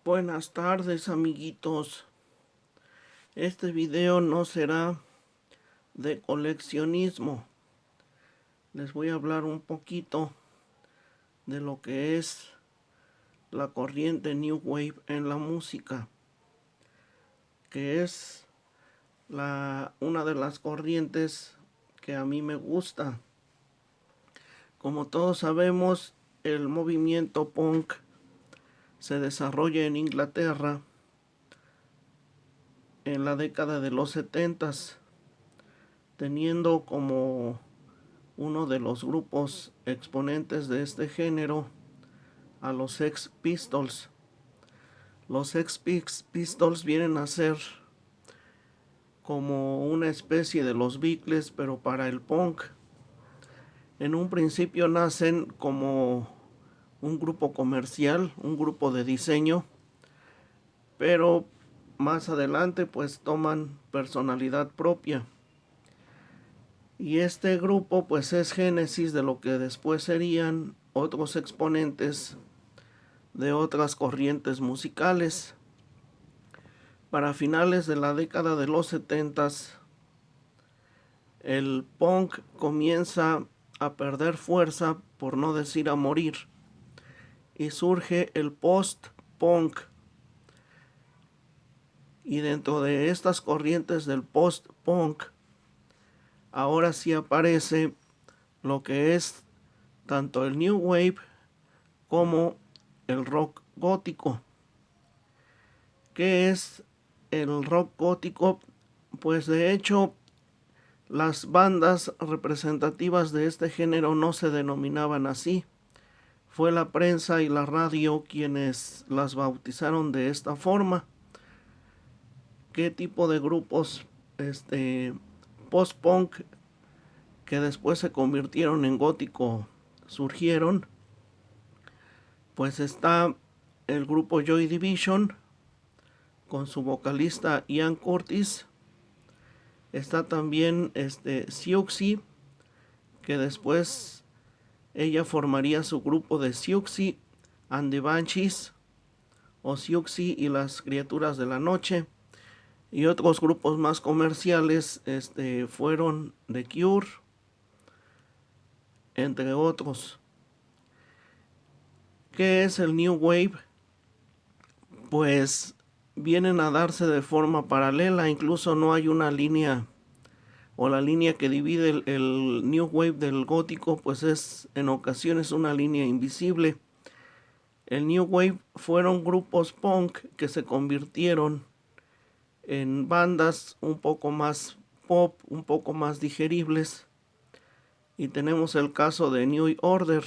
Buenas tardes, amiguitos. Este video no será de coleccionismo. Les voy a hablar un poquito de lo que es la corriente New Wave en la música, que es una de las corrientes que a mí me gusta. Como todos sabemos, el movimiento punk se desarrolla en Inglaterra en la década de los 70s, teniendo como uno de los grupos exponentes de este género a los Sex Pistols. Los Sex Pistols vienen a ser como una especie de los Beatles, pero para el punk. En un principio nacen como un grupo comercial, un grupo de diseño, pero más adelante pues toman personalidad propia. Y este grupo pues es génesis de lo que después serían otros exponentes de otras corrientes musicales. Para finales de la década de los 70s, el punk comienza a perder fuerza, por no decir a morir, y surge el post-punk. Y dentro de estas corrientes del post-punk, ahora sí aparece lo que es tanto el New Wave como el rock gótico. ¿Qué es el rock gótico? Pues de hecho, las bandas representativas de este género no se denominaban así. Fue la prensa y la radio quienes las bautizaron de esta forma. ¿Qué tipo de grupos post-punk que después se convirtieron en gótico surgieron? Pues está el grupo Joy Division con su vocalista Ian Curtis. Está también Siouxsie, que después ella formaría su grupo de Siouxsie and the Banshees, o Siouxsie y las criaturas de la noche. Y otros grupos más comerciales fueron The Cure, entre otros. ¿Qué es el New Wave? Pues vienen a darse de forma paralela, incluso no hay una línea, o la línea que divide el New Wave del gótico, pues es en ocasiones una línea invisible. El New Wave fueron grupos punk que se convirtieron en bandas un poco más pop, un poco más digeribles. Y tenemos el caso de New Order.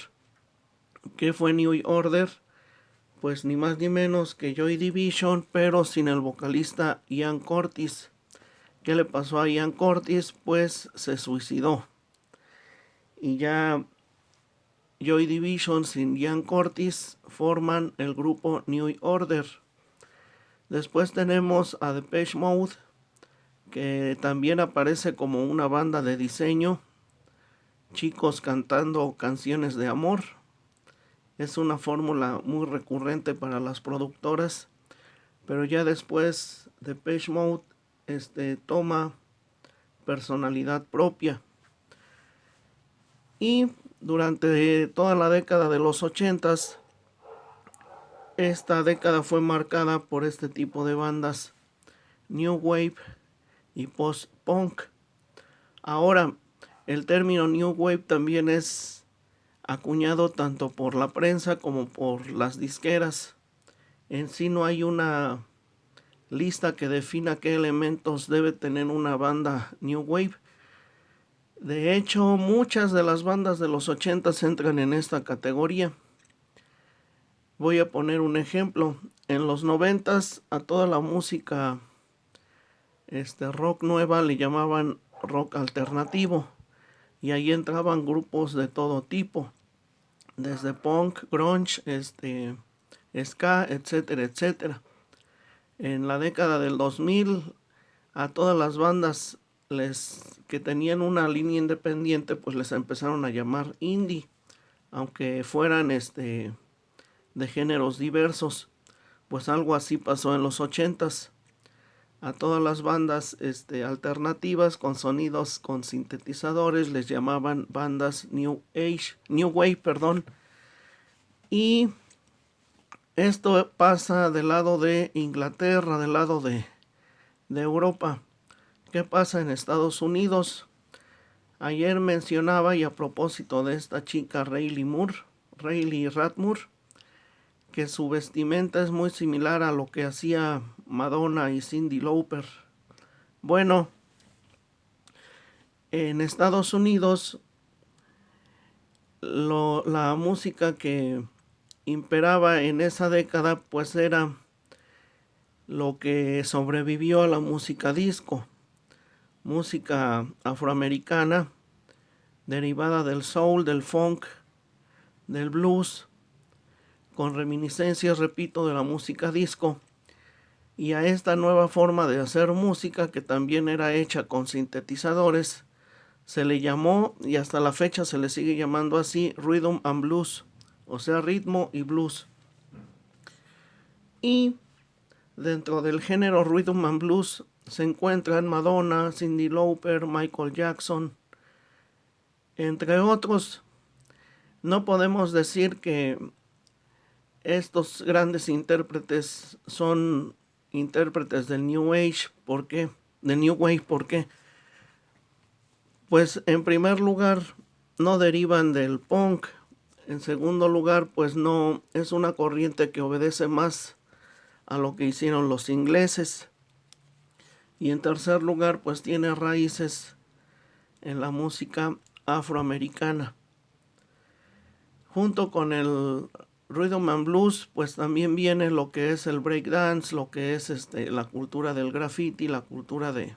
¿Qué fue New Order? Pues ni más ni menos que Joy Division, pero sin el vocalista Ian Curtis. ¿Qué le pasó a Ian Curtis? Pues se suicidó. Y ya Joy Division sin Ian Curtis forman el grupo New Order. Después tenemos a Depeche Mode, que también aparece como una banda de diseño, chicos cantando canciones de amor. Es una fórmula muy recurrente para las productoras, pero ya después Depeche Mode toma personalidad propia. Y durante toda la década de los 80s, esta década fue marcada por este tipo de bandas, New Wave y Post-Punk. Ahora, el término New Wave también es acuñado tanto por la prensa como por las disqueras. En sí no hay una lista que defina qué elementos debe tener una banda New Wave. De hecho, muchas de las bandas de los 80 entran en esta categoría. Voy a poner un ejemplo. En los 90 a toda la música rock nueva le llamaban rock alternativo, y ahí entraban grupos de todo tipo, desde punk, grunge, ska, etcétera, etcétera. En la década del 2000 a todas las bandas que tenían una línea independiente pues les empezaron a llamar indie, aunque fueran de géneros diversos. Pues algo así pasó en los 80s. A todas las bandas alternativas con sonidos con sintetizadores les llamaban bandas New Wave, perdón. Y esto pasa del lado de Inglaterra, del lado de Europa. ¿Qué pasa en Estados Unidos? Ayer mencionaba, y a propósito de esta chica Riley Rathmore, que su vestimenta es muy similar a lo que hacía Madonna y Cyndi Lauper. Bueno, en Estados Unidos la música que imperaba en esa década pues era lo que sobrevivió a la música disco, música afroamericana derivada del soul, del funk, del blues, con reminiscencias, repito, de la música disco, y a esta nueva forma de hacer música, que también era hecha con sintetizadores, se le llamó, y hasta la fecha se le sigue llamando así, Rhythm and Blues, o sea, ritmo y blues. Y dentro del género Rhythm and Blues se encuentran Madonna, Cyndi Lauper, Michael Jackson, entre otros. No podemos decir que estos grandes intérpretes son intérpretes del New Age. ¿Por qué? Del New Wave, ¿por qué? Pues en primer lugar no derivan del punk. En segundo lugar, pues no es una corriente que obedece más a lo que hicieron los ingleses. Y en tercer lugar, pues tiene raíces en la música afroamericana. Junto con el Rhythm and Blues, pues también viene lo que es el breakdance, lo que es la cultura del graffiti, la cultura de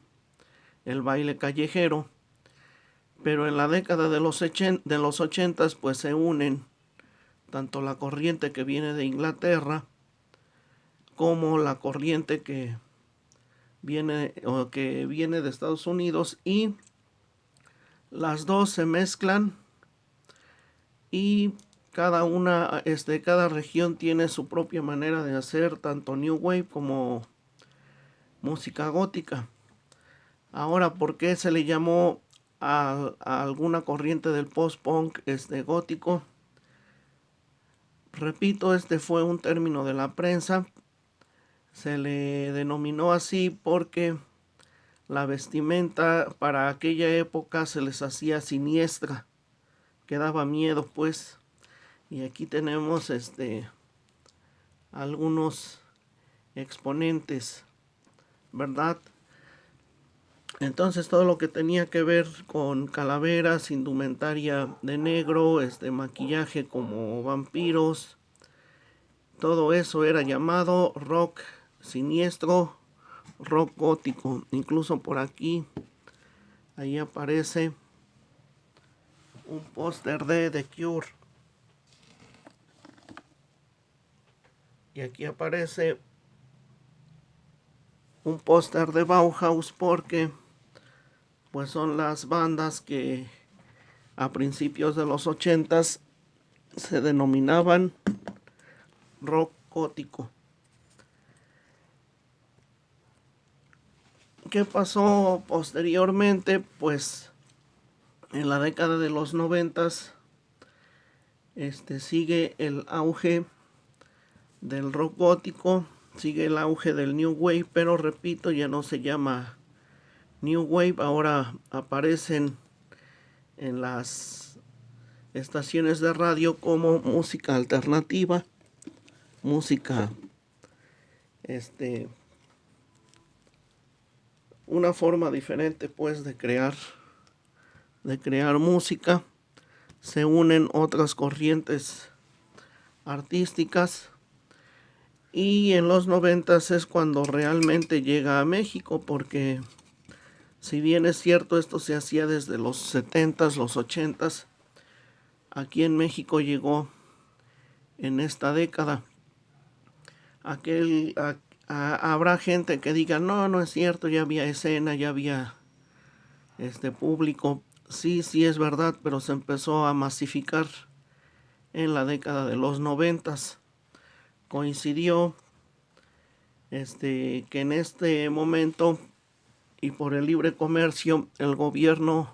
el baile callejero. Pero en la década de los 80 pues se unen tanto la corriente que viene de Inglaterra como la corriente que viene de Estados Unidos, y las dos se mezclan, y cada región tiene su propia manera de hacer tanto New Wave como música gótica. Ahora, ¿por qué se le llamó a alguna corriente del post-punk gótico? Repito, fue un término de la prensa. Se le denominó así porque la vestimenta para aquella época se les hacía siniestra, que daba miedo, pues. Y aquí tenemos algunos exponentes, ¿verdad? Entonces todo lo que tenía que ver con calaveras, indumentaria de negro, maquillaje como vampiros, todo eso era llamado rock siniestro, rock gótico. Incluso por aquí, ahí aparece un póster de The Cure. Y aquí aparece un póster de Bauhaus, porque pues son las bandas que a principios de los 80s se denominaban rock gótico. ¿Qué pasó posteriormente? Pues en la década de los 90s sigue el auge del rock gótico, sigue el auge del New Wave, pero repito, ya no se llama New Wave. Ahora aparecen en las estaciones de radio como música alternativa, música una forma diferente pues de crear música. Se unen otras corrientes artísticas, y en los 90s es cuando realmente llega a México, porque si bien es cierto esto se hacía desde los 70s, los 80s, aquí en México llegó en esta década. Habrá gente que diga, no es cierto, ya había escena, ya había público. Sí es verdad, pero se empezó a masificar en la década de los 90s. Coincidió que en este momento y por el libre comercio el gobierno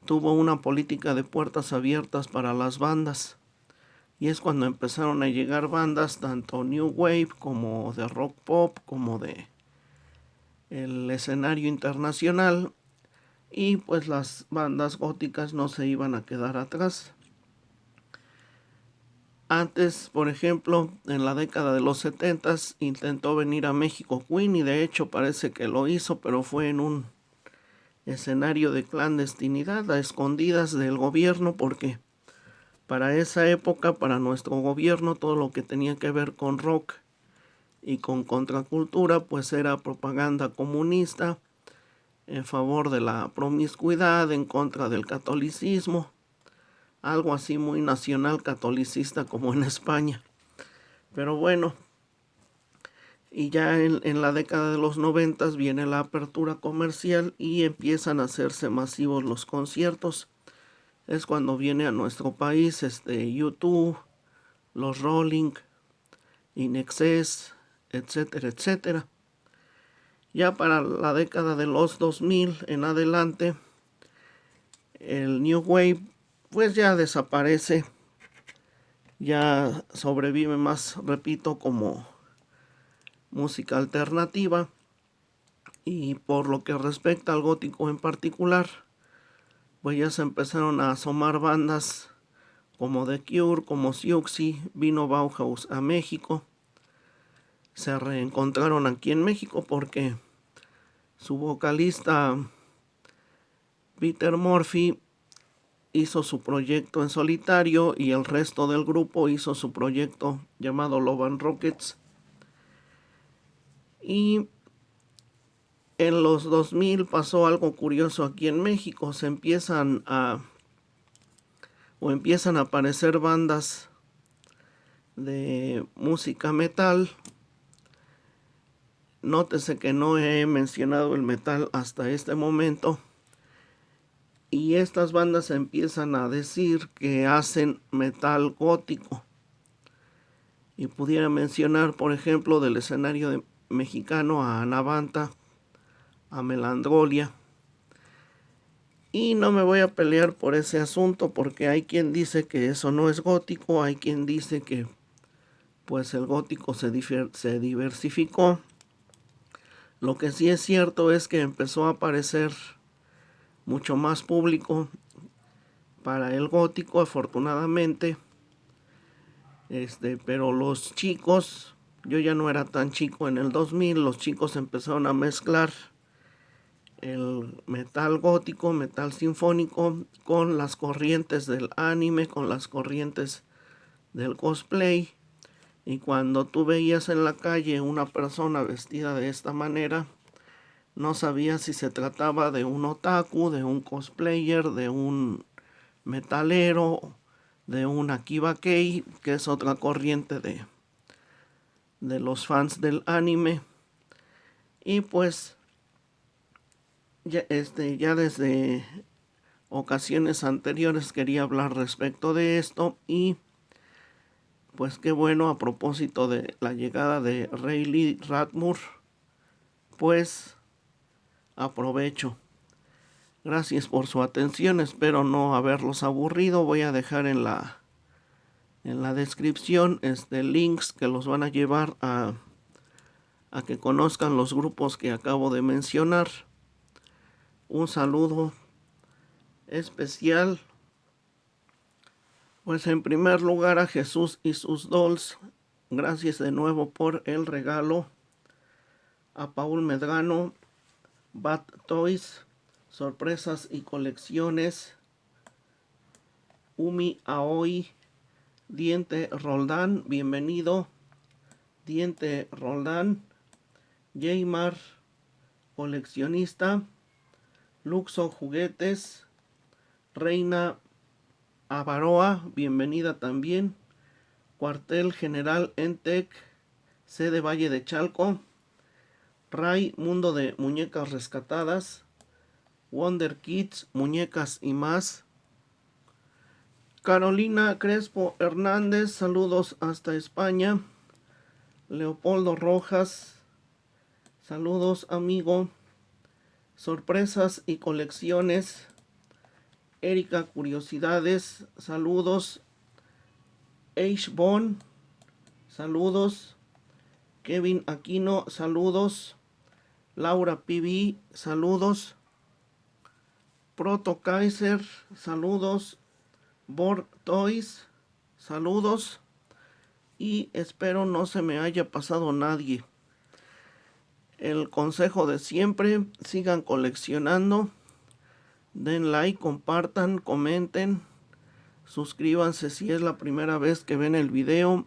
tuvo una política de puertas abiertas para las bandas. Y es cuando empezaron a llegar bandas tanto New Wave como de rock pop como de el escenario internacional, y pues las bandas góticas no se iban a quedar atrás. Antes, por ejemplo, en la década de los 70 intentó venir a México Queen, y de hecho parece que lo hizo, pero fue en un escenario de clandestinidad, a escondidas del gobierno, porque para esa época, para nuestro gobierno, todo lo que tenía que ver con rock y con contracultura, pues era propaganda comunista en favor de la promiscuidad, en contra del catolicismo, algo así muy nacional catolicista como en España. Pero bueno, y ya en la década de los 90 viene la apertura comercial y empiezan a hacerse masivos los conciertos. Es cuando viene a nuestro país YouTube, los Rolling, Inexcess, etcétera, etcétera. Ya para la década de los 2000 en adelante, el New Wave pues ya desaparece, ya sobrevive más, repito, como música alternativa. Y por lo que respecta al gótico en particular, pues ya se empezaron a asomar bandas como The Cure, como Siouxsie. Vino Bauhaus a México, se reencontraron aquí en México porque su vocalista Peter Murphy hizo su proyecto en solitario y el resto del grupo hizo su proyecto llamado Love and Rockets. Y en los 2000 pasó algo curioso aquí en México. Empiezan a aparecer bandas de música metal. Nótese que no he mencionado el metal hasta este momento. Y estas bandas empiezan a decir que hacen metal gótico. Y pudiera mencionar, por ejemplo, del escenario mexicano a Anavanta, a Melandrolia. Y no me voy a pelear por ese asunto, porque hay quien dice que eso no es gótico, hay quien dice que pues el gótico se diversificó. Lo que sí es cierto es que empezó a aparecer mucho más público para el gótico, afortunadamente. Pero los chicos, yo ya no era tan chico en el 2000, los chicos empezaron a mezclar el metal gótico, metal sinfónico, con las corrientes del anime, con las corrientes del cosplay. Y cuando tú veías en la calle una persona vestida de esta manera, no sabías si se trataba de un otaku, de un cosplayer, de un metalero, de un Akiba Kei, que es otra corriente de los fans del anime. Y pues ya desde ocasiones anteriores quería hablar respecto de esto, y pues qué bueno, a propósito de la llegada de Riley Radmore, pues aprovecho. Gracias por su atención, espero no haberlos aburrido. Voy a dejar en la descripción links que los van a llevar a que conozcan los grupos que acabo de mencionar. Un saludo especial, pues en primer lugar a Jesús y sus dolls. Gracias de nuevo por el regalo. A Paul Medrano, Bad Toys, Sorpresas y Colecciones, Umi Aoi, Diente Roldán, bienvenido, Diente Roldán, Jaymar, coleccionista, Luxo Juguetes, Reina Avaroa, bienvenida también, Cuartel General Entec, sede Valle de Chalco, Ray, Mundo de Muñecas Rescatadas, Wonder Kids, Muñecas y más, Carolina Crespo Hernández, saludos hasta España, Leopoldo Rojas, Saludos, amigo. Sorpresas y colecciones. Erika Curiosidades. Saludos. H-Bon. Saludos. Kevin Aquino. Saludos. Laura PB. Saludos. Proto Kaiser. Saludos. Borg Toys. Saludos. Y espero no se me haya pasado nadie. El consejo de siempre, sigan coleccionando, den like, compartan, comenten, suscríbanse si es la primera vez que ven el video,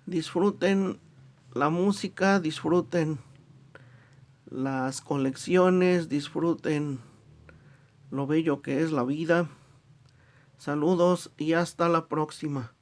disfruten la música, disfruten las colecciones, disfruten lo bello que es la vida. Saludos y hasta la próxima.